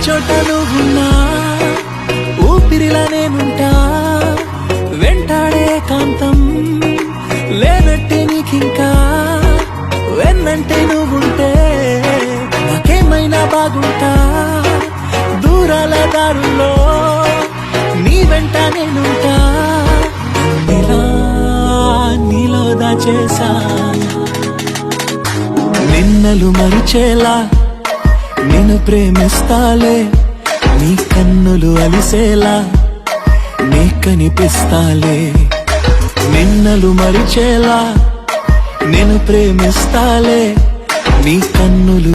చోట నువ్వున్నా ఊపిరిలా నేనుంటా వెంటాడే కాంతం లేనట్టే నీకింకా వెన్నంటే నువ్వుంటే నాకేమైనా బాగుంటా దూరాల దారుల్లో నీ వెంట నేనుంటా నీలో దాచేసా నిన్నలు మరిచేలా నిన్ను ప్రేమిస్తాలే నీ కన్నులు అలిసేలా నీ కనిపిస్తాలే నిన్నలు మరిచేలా నిన్ను ప్రేమిస్తాలే